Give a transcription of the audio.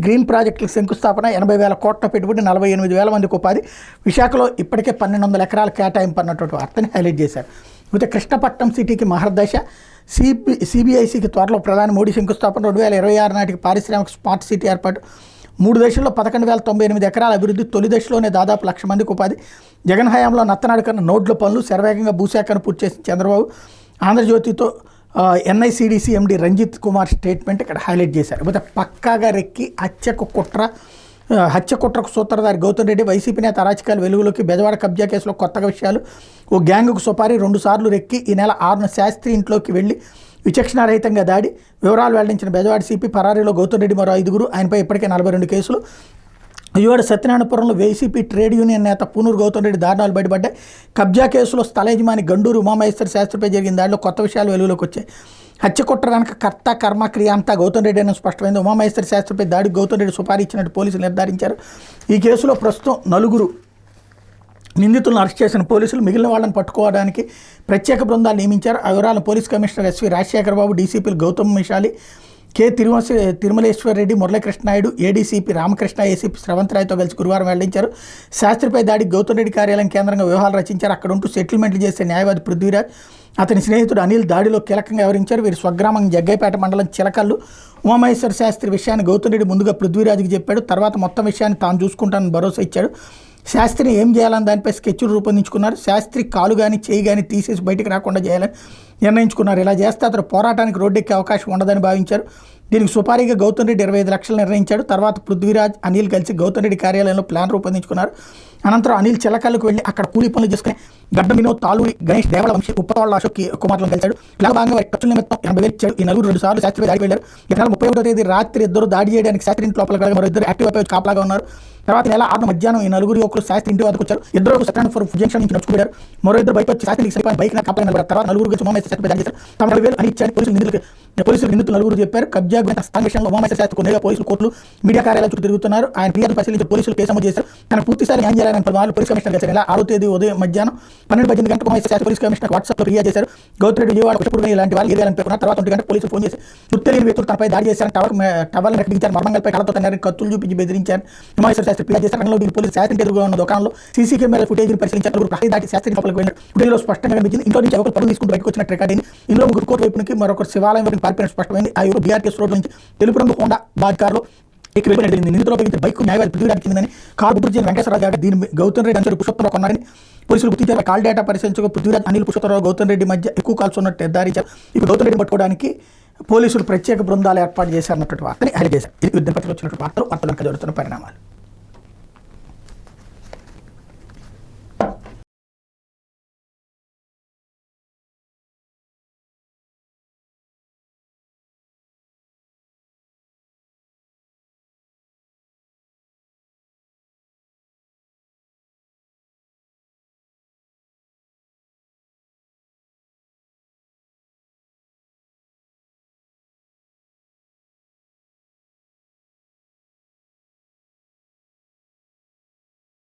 Green ప్రాజెక్టులకు శంకుస్థాపన, 80,000 కోట్ల పెట్టుబడి, 48,000 మందికి ఉపాధి. విశాఖలో ఇప్పటికే 1,200 ఎకరాల కేటాయింపు అన్నటువంటి వార్తని హైలైట్ చేశారు. అయితే కృష్ణపట్నం సిటీకి మహర్దశ, సిబిఐసికి త్వరలో ప్రధాని మోడీ శంకుస్థాపన, 2026 నాటికి పారిశ్రామిక స్మార్ట్ సిటీ ఏర్పాటు, 3 దశల్లో 11,098 ఎకరాల అభివృద్ధి, తొలి దశలోనే దాదాపు 1,00,000 మందికి ఉపాధి. జగన్ హయాంలో నత్తనడకన నోడ్ల పనులు, శరవేగంగా భూసేకరణ పూర్తి చేసిన చంద్రబాబు. ఆంధ్రజ్యోతితో ఎన్ఐసిడిసి ఎండి రంజిత్ కుమార్ స్టేట్మెంట్ ఇక్కడ హైలైట్ చేశారు. అయితే పక్కాగా రెక్కి హత్య కుట్రకు సూత్రధారి గౌతమ్ రెడ్డి, వైసీపీ నేత అరాచకాలు వెలుగులోకి, బెజవాడ కబ్జా కేసులో కొత్తగా విషయాలు, ఓ గ్యాంగుకు సుపారీ, 2 సార్లు రెక్కి, ఈ నెల 6న శాస్త్రి ఇంట్లోకి వెళ్లి విచక్షణారహితంగా దాడి, వివరాలు వెల్లడించిన బెజవాడ సిపి, పరారీలో గౌతమ్ రెడ్డి మరో 5గురు, ఆయనపై ఇప్పటికే 42 కేసులు. విజయవాడ సత్యనారాయణపురంలో వైసీపీ ట్రేడ్ యూనియన్ నేత పూనూరు గౌతమ్ రెడ్డి దారుణాలు బయటపడ్డాయి. కబ్జా కేసులో స్థల యజమాని గండూరు ఉమామహేశ్వర శాస్త్రిపై జరిగిన దాడిలో కొత్త విషయాలు వెలుగులోకి వచ్చాయి. హత్య కుట్ర వెనక కర్త కర్మ క్రియ అంతా గౌతమ్ రెడ్డి అని స్పష్టమైంది. ఉమామహేశ్వర శాస్త్రిపై దాడికి గౌతమ్ రెడ్డి సుపారీ ఇచ్చినట్టు పోలీసులు నిర్ధారించారు. ఈ కేసులో ప్రస్తుతం 4 నిందితులను అరెస్ట్ చేసిన పోలీసులు మిగిలిన వాళ్ళని పట్టుకోవడానికి ప్రత్యేక బృందాలు నియమించారు. ఆ వివరాలను police commissioner SV Rajasekhara Babu, డీసీపీలు Gautam Mishali, K Tirumaleshwar Reddy, Muralikrishna Naidu, ADCP Ramakrishna, ACP Shravanth రాయ్తో కలిసి గురువారం వెల్లడించారు. శాస్త్రిపై దాడికి గౌతమ్ రెడ్డి కార్యాలయం కేంద్రంగా వ్యూహాలు రచించారు. అక్కడ ఉంటూ సెటిల్మెంట్లు చేసే న్యాయవాది పృథ్వీరాజ్, అతని స్నేహితుడు అనిల్ దాడిలో కీలకంగా వ్యవహరించారు. వీరి స్వగ్రామం జగ్గైపేట మండలం చిలకల్లు. ఉమామహేశ్వర శాస్త్రి విషయాన్ని గౌతమ్ రెడ్డి ముందుగా పృథ్వీరాజ్కి చెప్పాడు. తర్వాత మొత్తం విషయాన్ని తాను చూసుకుంటానని భరోసా ఇచ్చాడు. శాస్త్రిని ఏం చేయాలని దానిపై స్కెచ్లు రూపొందించుకున్నారు. శాస్త్రి కాలు కానీ చేయి కానీ తీసేసి బయటకు రాకుండా చేయాలని నిర్ణయించుకున్నారు. ఇలా చేస్తే అతను పోరాటానికి రోడ్డెక్కే అవకాశం ఉండదని భావించారు. దీనికి సుపారీగా గౌతమ్ రెడ్డి 25 లక్షలు నిర్ణయించాడు. తర్వాత పృథ్వీరాజ్, అనిల్ కలిసి గౌతమ్ రెడ్డి కార్యాలయంలో ప్లాన్ రూపొందించుకున్నారు. అనంతరం అనిల్ చిలకల్లకు వెళ్ళి అక్కడ కూలీ పనులు చేసుకుని గడ్డ వినోద్, తాలూరి గణేష్, దేవళ వంశీ, ఉప్పవాళ్ళ అశోక్ కుమార్లను కలిశాడు. ఇలా భాగంగా వారి ఖర్చుల నిమిత్తం 80,000 ఇచ్చాడు. ఈ 4 2 సార్లు శాస్త్రిపై దాడికి వెళ్ళారు. ఈ నెల 31వ తేదీ రాత్రి ఇద్దరు దాడి చేయడానికి శాస్త్రి ఇంటి లోపల మరో 2 యాక్టివ్పై కాపలాగా ఉన్నారు. తర్వాత నెల 6 మధ్యాహ్నం ఈ 4 యువకులు శాస్త్రి ఇంటి వద్దకు వచ్చారు. 2 సత్యనారాయణపురం జంక్షన్ నుంచి నడుచుకుపోయారు. మరో 2 బైక్ శాస్త్రికి సరిపోయిన బైక్ కాపలా నిలబడారు. తర్వాత 4 కలిసి ఉమామహేశ్వర శాస్త్రిపై దాడి చేశారు. 90,000 అని ఇచ్చారు. పోలీసులు నిందితులు 4 చెప్పారు. కబ్జా స్థాన విషయంలో ఉమామహేశ్వర శాస్త్రి కొన్నిగా పోలీసులు కోర్టులు, మీడియా కార్యాలయాల చుట్టూ తిరుగుతున్నారు. ఆయన ఫిర్యాదు పరిశీలించి పోలీసులు కేసు నమోదు చేశారు. తన పూర్తిసారి న్యాయం చేయాలని పలుమార్లు పోలీస్ కమిషనర్ చేశారు. నెల 6వ తేదీ ఉదయం మధ్యాహ్నం 12:18 గంటలకు ఉమామహేశ్వర శాస్త్రి పోలీస్ కమిషనర్ వాట్సాప్లో ఫిర్యాదు చేశారు. గౌతమ్ రెడ్డి విజయవాడ కుషపుడు ఇలాంటి వాళ్ళు ఏరియాలని పేర్కొన్నారు. తర్వాత 1 గంట పోలీసులు ఫోన్ చేసి గుర్తెలియని వ్యక్తులు తనపై దాడి చేశారని టవల్ని రెక్కించారు. మర్మంగల్పై కళ్ళతో తన్నారని కత్తులు చూపించి బెదిరించారు. ఉమామహేశ్వర శాస్త్రి ఫిర్యాదు చేశారు. రంగంలో పోలీసులు శాస్త్రి ఎదురుగా ఉన్న దుకాణంలో సీసీ కెమెరా ఫుటేజ్ని పరిశీలించారు. ప్రతి దాటి శాస్త్రి లోపలికి వెళ్ళారు. ఫుటేజ్లో స్పష్టంగా కనిపించింది. ఇంట్లో నుంచి ఒకరు పనులు తీసుకుంటూ బయటకు వచ్చినట్టు రికార్డ్ అయింది. ఇందులో 3 కోర్టు వైపునికి, మరొకరు శివాలయం వైపు పారిపోయినట్టు స్పష్టమైంది. ఆ ఎవరు బీఆర్టీఎస్ రోడ్ నుంచి తెలుపు రంగు హోండా బాద్ కారులో ఎక్కి వెళ్ళిపోయింది. నిందితులు ఉపయోగించిన బైక్ న్యాయవాది పృథ్వీరాజ్ కిందని కారు గుర్తు చేసిన వెంకటేశ్వరరావు గారు దీని గౌతమ్ రెడ్డి అనుసరి పుష్పత్వరావు కొన్నారని పోలీసులు గుర్తించారు. కాల్ డేటా పరిశీలించగా పృథ్వీరాజ్, అనిల్, పుష్పత్వరావు, గౌతమ్ రెడ్డి మధ్య ఎక్కువ కాల్స్ ఉన్నట్టు నిర్ధారించారు. ఇప్పుడు గౌతమ్ రెడ్డిని పట్టుకోవడానికి పోలీసులు ప్రత్యేక బృందాలు ఏర్పాటు చేశారన్నటువంటి వార్తని హైలైట్ చేశారు. ఇది యుద్ధ పత్రిక వచ్చినటువంటి వార్తలు జరుగుతున్న పరిణామాలు.